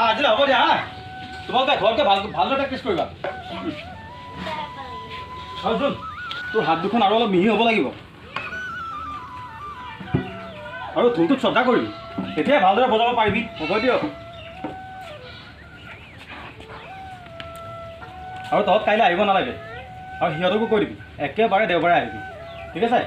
আজিলে হ'ব দিয়া হা তোমালোকে ঘৰতে ভালদৰে প্ৰেক্টিছ কৰিবা শুন তোৰ হাত দুখন আৰু অলপ মিহি হ'ব লাগিব আৰু ঢোলটোক শ্ৰদ্ধা কৰিবি তেতিয়াই ভালদৰে বজাব পাৰিবি হ'ব দিয়ক আৰু তহঁত কাইলৈ আহিব নালাগে আৰু সিহঁতকো কৈ দিবি একেবাৰে দেওবাৰে আহিবি ঠিক আছে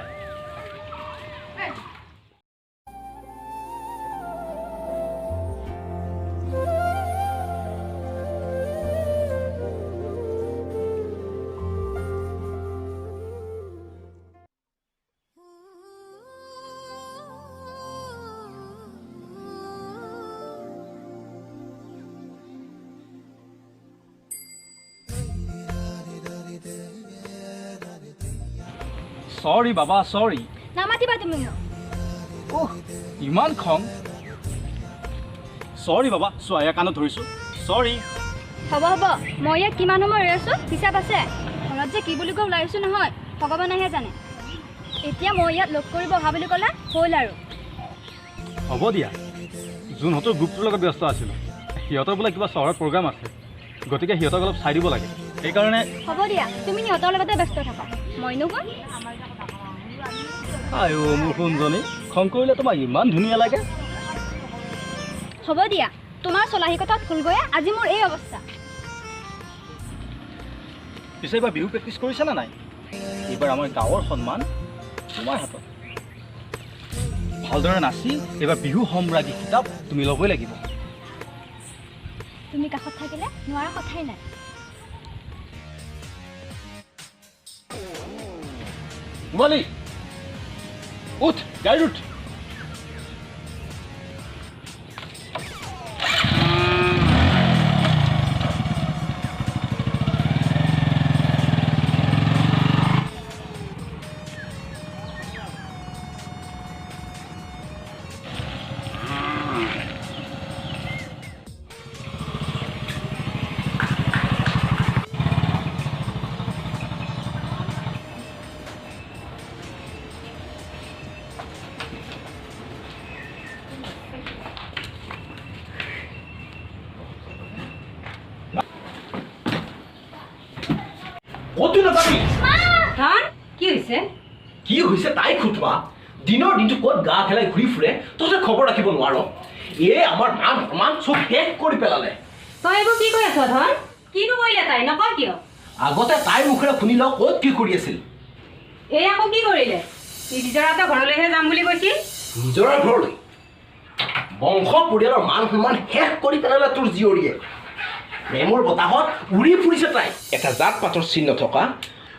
Sorry, Baba, sorry. নামাতিবা তুমি ইমান খং Sorry, Baba, চোৱা কাণত ধৰিছো Sorry. হ'ব হ'ব মই ইয়াত কিমান সময় ৰৈ আছো হিচাপ আছে ঘৰত যে কি বুলি কৈ ওলাই আহিছো নহয় ভগৱানেহে জানে এতিয়া মই ইয়াত লগ কৰিব অহা বুলি ক'লা হ'ল আৰু হ'ব দিয়া যোনহঁতৰ গ্ৰুপটোৰ লগত ব্যস্ত আছিলোঁ সিহঁতৰ বোলে কিবা চহৰত প্ৰগ্ৰাম আছে গতিকে সিহঁতক অলপ চাই দিব লাগে সেইকাৰণে হ'ব দিয়া তুমি সিহঁতৰ লগতে ব্যস্ত থাকা মইনো কোন আইও মোৰ কোনজনী খং কৰিলে তোমাক ইমান ধুনীয়া লাগে হ'ব দিয়া তোমাৰ চলাহী কথাত ভুল গৈ আজি মোৰ এই অৱস্থা পিছে এইবাৰ বিহু প্ৰেক্টিছ কৰিছানে নাই এইবাৰ আমাৰ গাঁৱৰ সন্মান তোমাৰ হাতত ভালদৰে নাচি এইবাৰ বিহু সম্ৰাজ্ঞী কিতাপ তুমি ল'বই লাগিব তুমি কাষত থাকিলে নোৱাৰা কথাই নাই মালি উঠ গাড়ী উঠ কতই নাযাবি ধন কি হৈছে তাই খুটবা দিনৰ দিনটো ক'ত গা খেলাই ঘূৰি ফুৰে তহঁতে খবৰ ৰাখিব নোৱাৰ আমাৰ মান সন্মান চব শেষ কৰি পেলালে তই এইবোৰ কি কৈ আছ ধন কিনো কৰিলে তাই নকয় কিয় আগতে তাইৰ মুখেৰে শুনি লওঁ ক'ত কি কৰি আছিল এই আকৌ কি কৰিলে নিজৰাতে ঘৰলৈহে যাম বুলি কৈছিল নিজৰ ঘৰলৈ বংশ পৰিয়ালৰ মান সন্মান শেষ কৰি পেলালে তোৰ জীয়ৰীয়ে প্ৰেমৰ বতাহত উৰি ফুৰিছে তাই এটা জাত পাতৰ চিহ্ন থকা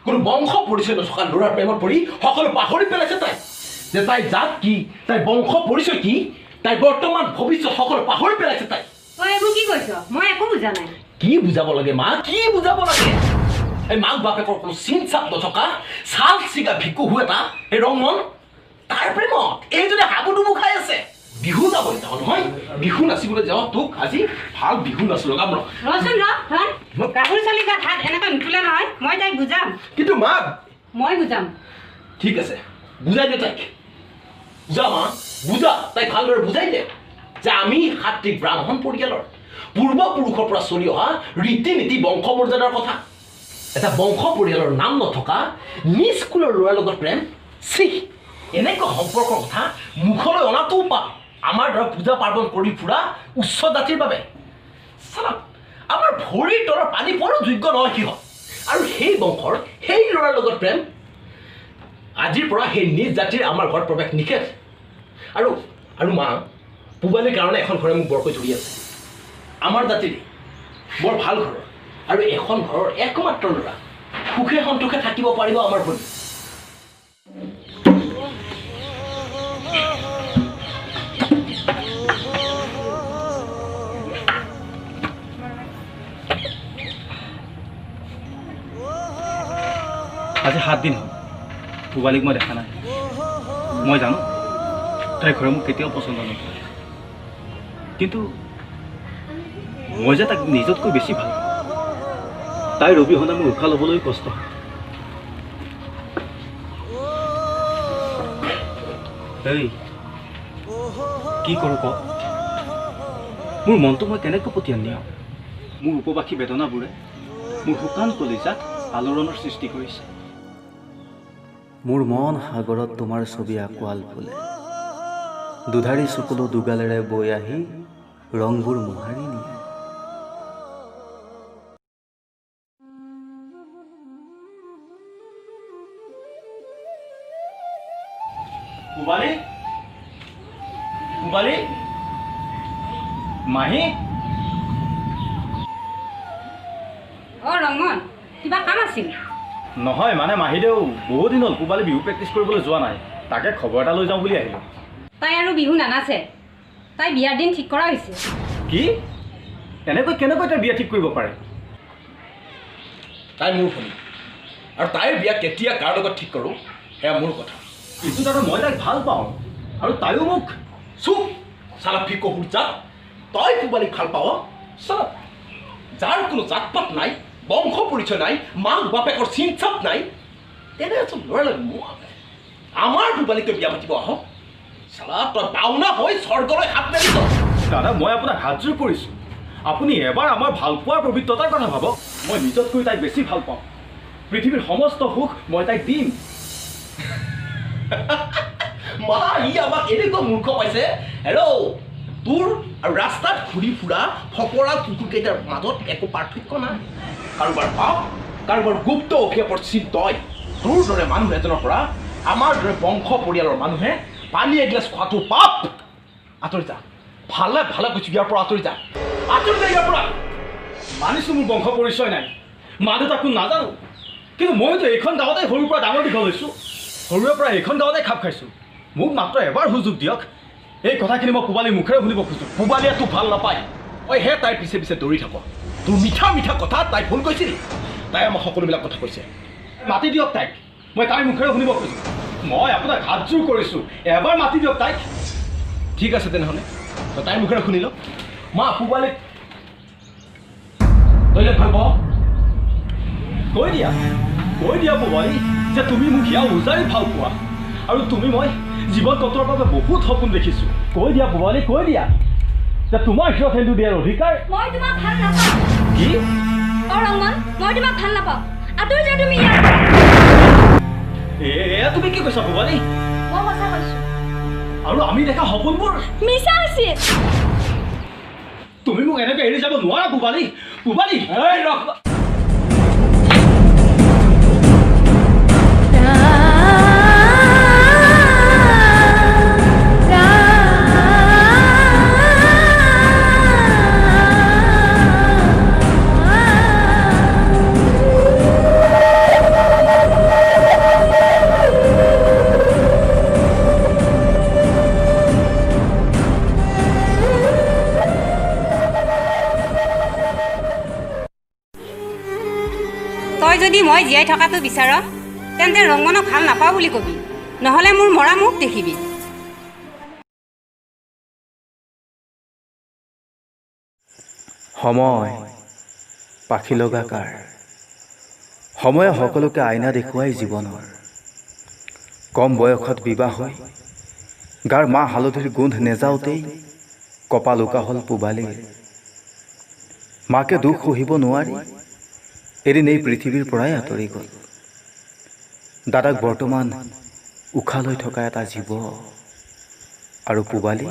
কোনো বংশ পৰিচয় নথকা ল'ৰাৰ প্ৰেমত পৰি সকলো পাহৰি পেলাইছে তাই যে তাই জাত কি তাই বংশ পৰিচয় কি তাই বৰ্তমান ভৱিষ্যত সকলো পাহৰি পেলাইছে তাই তই এইবোৰ কি কৈছ মই একো বুজা নাই কি বুজাব লাগে মা কি বুজাব লাগে এই মাক বাপেকৰ কোনো চিন চাপ নথকা চাল চিগা ভিকু এটা এই ৰংমন তাৰ প্ৰেমত এইজনে হাবুডুবু খাই আছে বিহু যাবলৈ যাওঁ নহয় বিহু নাচিবলৈ যাওঁ তোক আজি ভাল বিহু নাচ লগাম ৰচোন ধন গাভৰু ছোৱালী গাত হাত এনেকৈ নুতুলে নহয় মই তাইক বুজাম কিন্তু মা মই বুজাম ঠিক আছে বুজাই দে তাইক বুজা মা বুজা তাইক ভালদৰে বুজাই দে যে আমি সাত্বিক ব্ৰাহ্মণ পৰিয়ালৰ পূৰ্বপুৰুষৰ পৰা চলি অহা ৰীতি নীতি বংশ মৰ্যাদাৰ কথা এটা বংশ পৰিয়ালৰ নাম নথকা নিস্কুলৰ ল'ৰাৰ লগত প্ৰেম চিহ এনেকুৱা সম্পৰ্কৰ কথা মুখলৈ অনাটোও পাপ আমাৰ ধৰা পূজা পাৰ্বণ কৰি ফুৰা উচ্চ জাতিৰ বাবে চালা আমাৰ ভৰিৰ তলৰ পানী পোৱাৰো যোগ্য নহয় সিহঁত আৰু সেই বংশৰ সেই ল'ৰাৰ লগত প্ৰেম আজিৰ পৰা সেই নিজ জাতিৰ আমাৰ ঘৰত প্ৰৱেশ নিষেধ আৰু মা পূবালীৰ কাৰণে এখন ঘৰে মোক বৰকৈ ধৰি আছে আমাৰ জাতিৰ বৰ ভাল ঘৰৰ আৰু এখন ঘৰৰ একমাত্ৰ ল'ৰা সুখে সন্তোষে থাকিব পাৰিব আমাৰ ভনী। আজি 7 দিন হ'ল পূবালীক মই দেখা নাই। মই জানো তাইৰ ঘৰে মোক কেতিয়াও পচন্দ নকৰে, কিন্তু মই যে তাক নিজতকৈ বেছি ভাল পাওঁ। তাইৰ অবিহনে মোৰ উশাহ ল'বলৈ কষ্ট হয়। এই কি কৰোঁ ক? মোৰ মনটো মই কেনেকৈ পঠিয়ান দিওঁ? মোৰ উপবাসী বেদনাবোৰে মোৰ শুকান কলিজাত আলোড়নৰ সৃষ্টি কৰিছে। মোৰ মন সাগৰত তোমাৰ ছবি আঁকোৱাল ফুলে, দুধাৰি চকুলো দুগালেৰে বৈ আহি ৰংবোৰ মোহাৰি নিয়ে। পূবালী, পূবালী, মাহী। ৰঙন, কিবা কাম আছিল? নহয় মানে মাহীদেউ বহুত দিন হ'ল পূবালী বিহু প্ৰেক্টিছ কৰিবলৈ যোৱা নাই, তাকে খবৰ এটা লৈ যাওঁ বুলি আহিলোঁ। তাই আৰু বিহু নানাচে, তাই বিয়াৰ দিন ঠিক কৰা হৈছে। কি? কেনেকৈ তাই বিয়া ঠিক কৰিব পাৰে? তাই মোৰ ভনী, আৰু তাইৰ বিয়া কেতিয়া কাৰ লগত ঠিক কৰোঁ সেয়া মোৰ কথা। কিন্তু দাদা মই তাইক ভাল পাওঁ, আৰু তাইও মোক। চুপ চালা ফিকহুৰ জাত। তই পূবালীক ভাল পাৱ? চালা যাৰ কোনো জাত পাত নাই, বংশ পৰিচয় নাই, মাক বাপেকৰ চিন চাপ নাই, তেনে এজন ল'ৰালৈ আমাৰ পূবালীকে বিয়া পাতিব আহ। চালা তই পাওনা হৈ স্বৰ্গলৈ হাত মেলিছ। দাদা মই আপোনাক হাতযোৰ কৰিছোঁ, আপুনি এবাৰ আমাৰ ভালপোৱাৰ পবিত্ৰতাৰ কথা ভাবক। মই নিজতকৈ তাইক বেছি ভাল পাওঁ। পৃথিৱীৰ সমস্ত সুখ মই তাইক দিম। মা ই আমাক এনেকুৱা মূৰ্খ পাইছে। হেল্ল', তোৰ আৰু ৰাস্তাত ঘূৰি ফুৰা ফপৰা কুকুৰকেইটাৰ মাজত একো পাৰ্থক্য নাই। কাৰোবাৰ পাপ, কাৰোবাৰ গুপ্ত অভিশাপৰ চিন তই। তোৰ দৰে মানুহ এজনৰ পৰা আমাৰ দৰে বংশ পৰিয়ালৰ মানুহে পানী এগিলাচ খোৱাটো পাপ। আঁতৰি যা, ভালে ভালে কৈছোঁ, ইয়াৰ পৰা আঁতৰি যা, আঁতৰি যা ইয়াৰ পৰা। মানিছোঁ মোৰ বংশ পৰিচয় নাই, মা দেউতাকো নাজানো, কিন্তু মইতো এইখন গাঁৱতে সৰুৰ পৰা ডাঙৰ দীঘল হৈছোঁ। সৰুৰে পৰা এইখন গাঁৱতে খাপ খাইছোঁ। মোক মাত্ৰ এবাৰ সুযোগ দিয়ক, এই কথাখিনি মই পূবালীৰ মুখেৰে শুনিব খোজোঁ। পূবালীয়ে তোক ভাল নাপায়, ঐ হে তাইৰ পিছে পিছে দৌৰি থাক। তোৰ মিঠা মিঠা কথা তাই ভুল কৈছিল, তাই আমাক সকলোবিলাক কথা কৈছে। মাতি দিয়ক তাইক, মই তাইৰ মুখেৰে শুনিব খোজোঁ। মই আপোনাক হাতযোৰ কৰিছোঁ, এবাৰ মাতি দিয়ক তাইক। ঠিক আছে তেনেহ'লে তই তাইৰ মুখেৰে শুনি ল। মা পূবালীক তই ভাল পাৱ? কৈ দিয়া পূবালী যে তুমি মোক ইয়াৰ উজাৰি ভাল পোৱা, আৰু তুমি মই জীৱন কটোৱাৰ বাবে বহুত সপোন দেখিছোঁ। কৈ দিয়া পূবালী, কৈ দিয়া যে তোমাৰ হিৰ সেন্দুৰ দিয়াৰ অধিকাৰ। মই তোমাক ভাল নাপাওঁ। কি? ৰঙন, মই তোমাক ভাল নাপাওঁ। আঁতৰি যা তুমি ইয়াৰ পৰা। তুমি কি কৈছা পূবালী? মই সঁচা কৈছোঁ। আৰু আমি দেখা সপোনবোৰ মিছা আছিল। তুমি মোক এনেকৈ এৰি যাব নোৱাৰা পূবালী। পূবালী এই ৰখ। তই যদি মই জীয়াই থকাটো বিচাৰ তেন্তে ৰঙনক ভাল নাপাওঁ বুলি কবি, নহ'লে মোৰ মৰা মুখ দেখিবি। সময় পাখি লগা কাৰ, সময়ে সকলোকে আইনা দেখুৱাই জীৱনৰ। কম বয়সত বিবাহ হৈ গাৰ মাহ হালধিৰ গোন্ধ নেযাওঁতেই কপাল উকা হ'ল পূবালীৰ। মাকে দুখ সহিব নোৱাৰি এদিন এই পৃথিৱীৰ পৰাই আঁতৰি গ'ল। দাদাক বৰ্তমান উশাহ লৈ থকা এটা জীৱ, আৰু পূবালী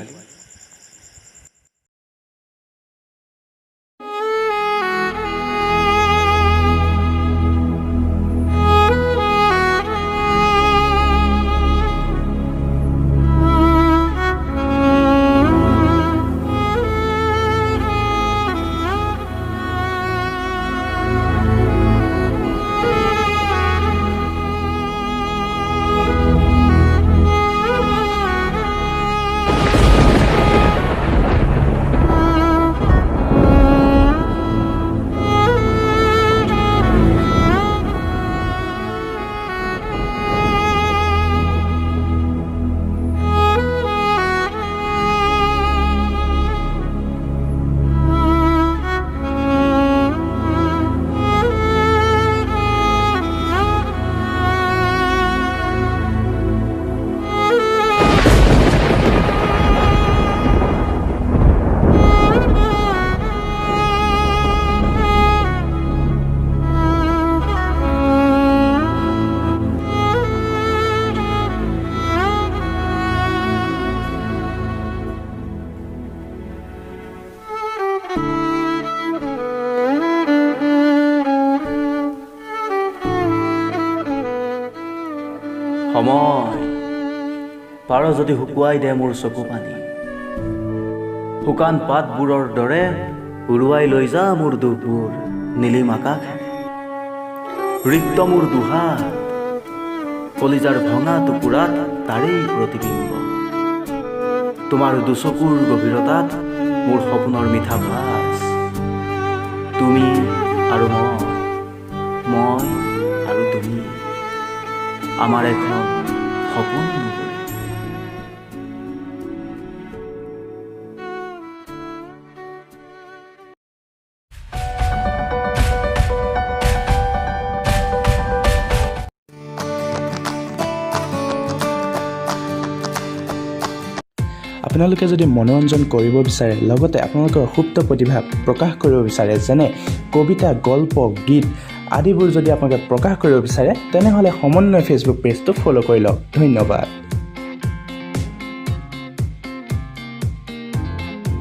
সময় পাৰ যদি শুকুৱাই দে মোৰ চকু পানী, শুকান পাতবোৰৰ দৰে উৰুৱাই লৈ যা মোৰ দুখবোৰ নীলিম আকাশে। ৰিক্ত মোৰ দুহাৰ কলিজাৰ ভঙা টুকুৰাত তাৰেই প্ৰতিবিম্ব, তোমাৰ দুচকুৰ গভীৰতাত মোৰ সপোনৰ মিঠা ভাজ। তুমি আৰু মই আৰু তুমি, আমাৰ এখন সপোন নগৰী। আপোনালোকে যদি মনোৰঞ্জন কৰিব বিচাৰে, লগতে আপোনালোকৰ সুপ্ত প্ৰতিভা প্ৰকাশ কৰিব বিচাৰে, যেনে কবিতা, গল্প, গীত আদিবোৰ যদি আপোনালোকে প্ৰকাশ কৰিব বিচাৰে, তেনেহ'লে সমন্বয় ফেচবুক পেজটো ফ'ল' কৰি লওক। ধন্যবাদ।